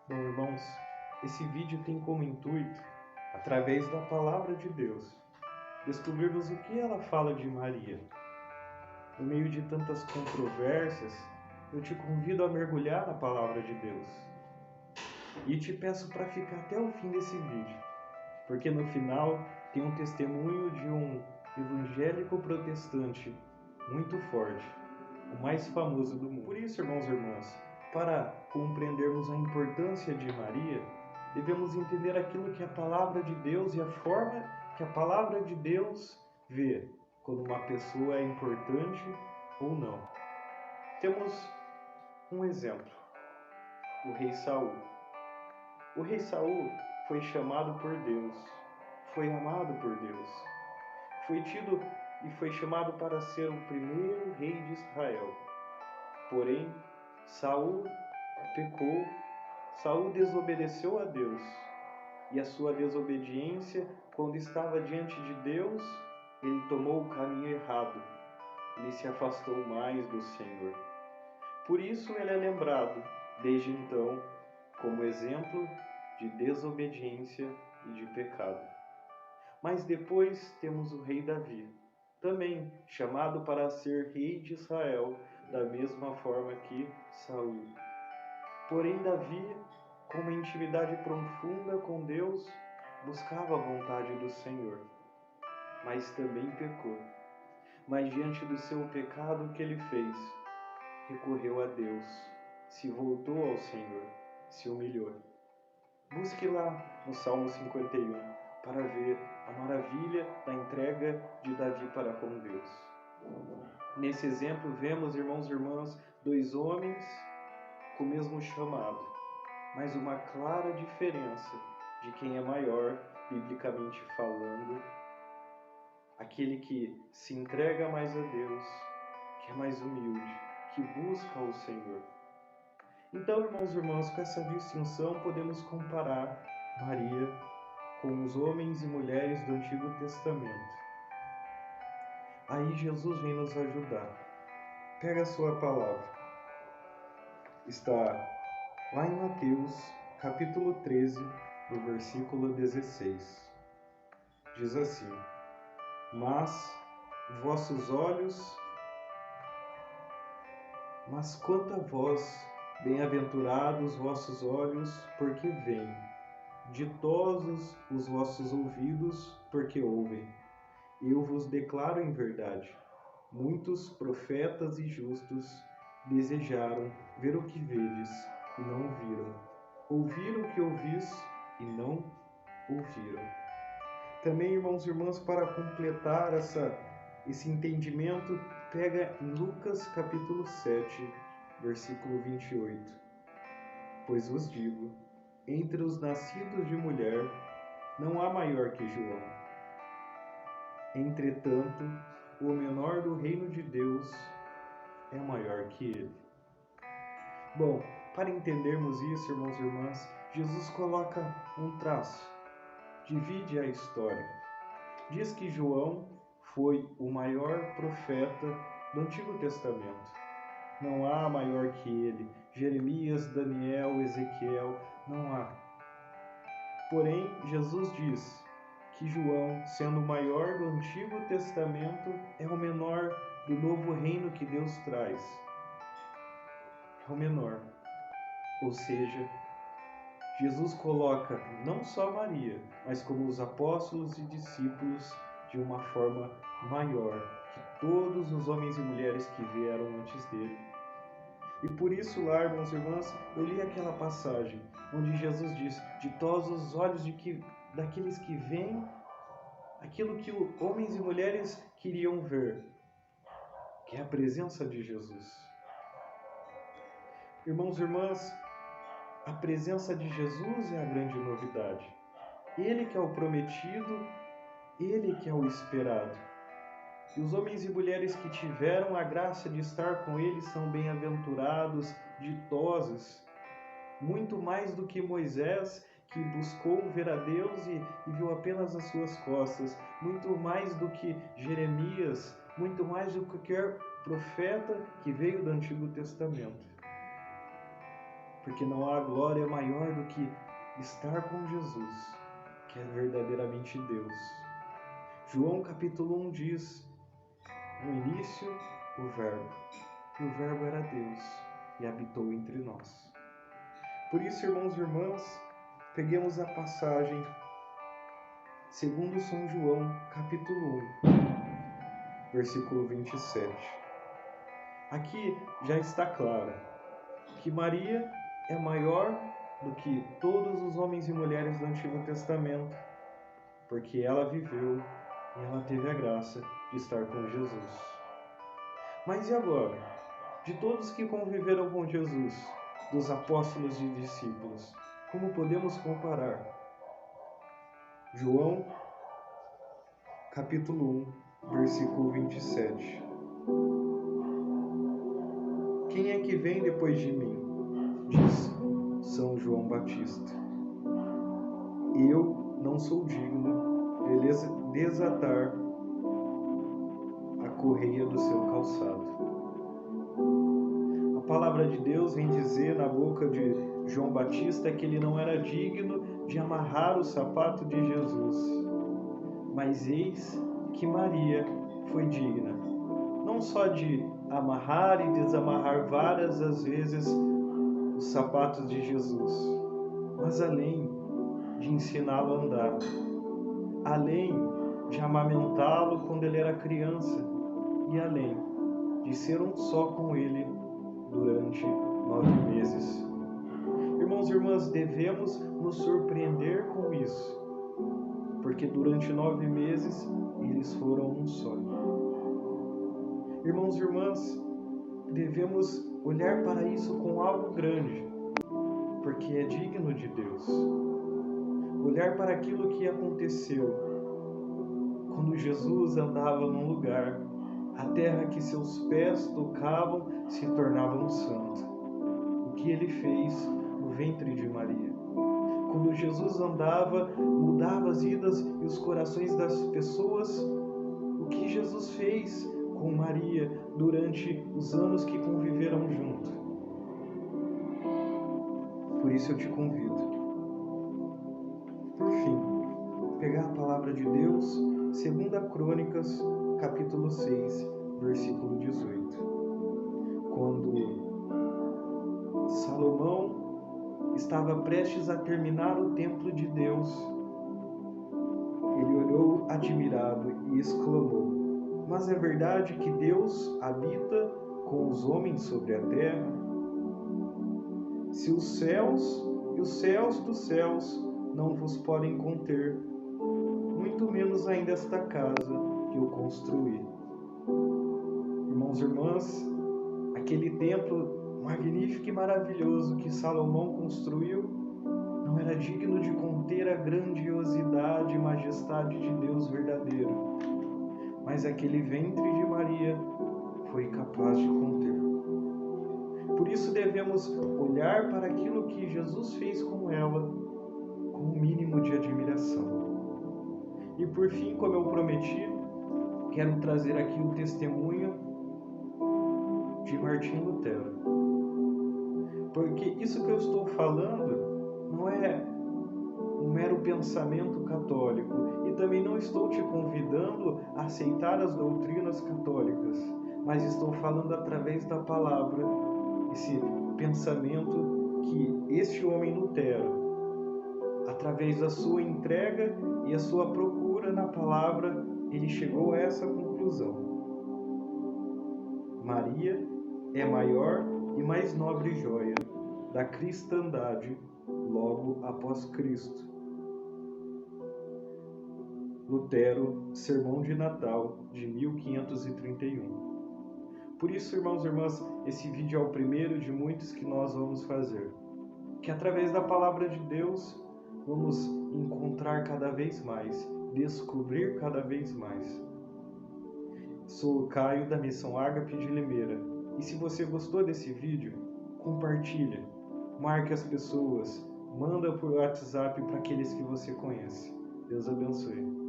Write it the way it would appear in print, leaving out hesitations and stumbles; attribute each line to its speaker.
Speaker 1: Bom, irmãos, esse vídeo tem como intuito, através da palavra de Deus, descobrirmos o que ela fala de Maria. No meio de tantas controvérsias, eu te convido a mergulhar na palavra de Deus. E te peço para ficar até o fim desse vídeo, porque no final tem um testemunho de um evangélico protestante muito forte, o mais famoso do mundo. Por isso, irmãos e irmãs, para compreendermos a importância de Maria, devemos entender aquilo que é a palavra de Deus e a forma que a palavra de Deus vê quando uma pessoa é importante ou não. Temos um exemplo, o rei Saul. O rei Saul foi chamado por Deus, foi amado por Deus, foi tido e foi chamado para ser o primeiro rei de Israel. Porém, Saul pecou, Saul desobedeceu a Deus, e a sua desobediência, quando estava diante de Deus, ele tomou o caminho errado, ele se afastou mais do Senhor. Por isso ele é lembrado, desde então, como exemplo de desobediência e de pecado. Mas depois temos o rei Davi, também chamado para ser rei de Israel, da mesma forma que Saul. Porém, Davi, com uma intimidade profunda com Deus, buscava a vontade do Senhor, mas também pecou. Mas diante do seu pecado, o que ele fez? Recorreu a Deus, se voltou ao Senhor, se humilhou. Busque lá no Salmo 51 para ver a maravilha da entrega de Davi para com Deus. Nesse exemplo, vemos, irmãos e irmãs, dois homens com o mesmo chamado, mas uma clara diferença de quem é maior, biblicamente falando, aquele que se entrega mais a Deus, que é mais humilde, que busca o Senhor. Então, irmãos e irmãs, com essa distinção podemos comparar Maria com os homens e mulheres do Antigo Testamento. Aí Jesus vem nos ajudar. Pega a sua palavra. Está lá em Mateus, capítulo 13, no versículo 16. Diz assim: Mas quanto a vós, bem-aventurados vossos olhos, porque veem, ditosos os vossos ouvidos, porque ouvem. Eu vos declaro em verdade, muitos profetas e justos desejaram ver o que vedes e não viram, ouvir o que ouvis e não ouviram. Também, irmãos e irmãs, para completar esse entendimento, pega em Lucas capítulo 7, versículo 28. Pois vos digo, entre os nascidos de mulher, não há maior que João. Entretanto, o menor do reino de Deus é maior que ele. Bom, para entendermos isso, irmãos e irmãs, Jesus coloca um traço, divide a história. Diz que João foi o maior profeta do Antigo Testamento. Não há maior que ele. Jeremias, Daniel, Ezequiel, não há. Porém, Jesus diz que João, sendo o maior do Antigo Testamento, é o menor do novo reino que Deus traz. É o menor. Ou seja, Jesus coloca não só Maria, mas como os apóstolos e discípulos de uma forma maior que todos os homens e mulheres que vieram antes dele. E por isso lá, irmãos e irmãs, eu li aquela passagem onde Jesus diz: ditosos os olhos daqueles que veem aquilo que homens e mulheres queriam ver, que é a presença de Jesus. Irmãos e irmãs, a presença de Jesus é a grande novidade. Ele que é o prometido, ele que é o esperado. E os homens e mulheres que tiveram a graça de estar com ele são bem-aventurados, ditosos, muito mais do que Moisés, que buscou ver a Deus e viu apenas as suas costas, muito mais do que Jeremias, muito mais do que qualquer profeta que veio do Antigo Testamento. porque não há glória maior do que estar com Jesus, que é verdadeiramente Deus. João capítulo 1 diz: no início, o Verbo, e o Verbo era Deus, e habitou entre nós. Por isso, irmãos e irmãs, peguemos a passagem segundo São João, capítulo 1, versículo 27. Aqui já está claro que Maria é maior do que todos os homens e mulheres do Antigo Testamento, porque ela viveu e ela teve a graça de estar com Jesus. Mas e agora? De todos que conviveram com Jesus, dos apóstolos e discípulos, como podemos comparar? João, capítulo 1, versículo 27. Quem é que vem depois de mim? Diz São João Batista. Eu não sou digno de desatar a correia do seu calçado. A palavra de Deus vem dizer na boca de João Batista que ele não era digno de amarrar o sapato de Jesus. Mas eis que Maria foi digna, não só de amarrar e desamarrar várias as vezes os sapatos de Jesus, mas além de ensiná-lo a andar, além de amamentá-lo quando ele era criança e além de ser um só com ele durante 9 meses. Irmãos e irmãs, devemos nos surpreender com isso, porque durante 9 meses eles foram um só. Irmãos e irmãs, devemos olhar para isso com algo grande, porque é digno de Deus. Olhar para aquilo que aconteceu quando Jesus andava num lugar, a terra que seus pés tocavam se tornava um santo. O que ele fez no ventre de Maria. Quando Jesus andava, mudava as vidas e os corações das pessoas. O que Jesus fez com Maria durante os anos que conviveram junto. Por isso eu te convido. Por fim, pegar a palavra de Deus, 2 Crônicas, capítulo 6, versículo 18. Quando Salomão estava prestes a terminar o templo de Deus, ele olhou admirado e exclamou: mas é verdade que Deus habita com os homens sobre a terra? Se os céus e os céus dos céus não vos podem conter, muito menos ainda esta casa que eu construí. Irmãos e irmãs, aquele templo magnífico e maravilhoso que Salomão construiu não era digno de conter a grandiosidade e majestade de Deus verdadeiro, mas aquele ventre de Maria foi capaz de conter. Por isso devemos olhar para aquilo que Jesus fez com ela com um mínimo de admiração. E por fim, como eu prometi, quero trazer aqui o testemunho de Martim Lutero. Porque isso que eu estou falando não é um mero pensamento católico e também não estou te convidando a aceitar as doutrinas católicas, mas estou falando através da palavra, esse pensamento que este homem Lutero, através da sua entrega e a sua procura na palavra, ele chegou a essa conclusão. Maria é maior e mais nobre joia da cristandade logo após Cristo. Lutero, Sermão de Natal de 1531. Por isso, irmãos e irmãs, esse vídeo é o primeiro de muitos que nós vamos fazer. Que através da palavra de Deus vamos encontrar cada vez mais, descobrir cada vez mais. Sou o Caio da Missão Ágape de Limeira. E se você gostou desse vídeo, compartilha, marque as pessoas, manda por WhatsApp para aqueles que você conhece. Deus abençoe.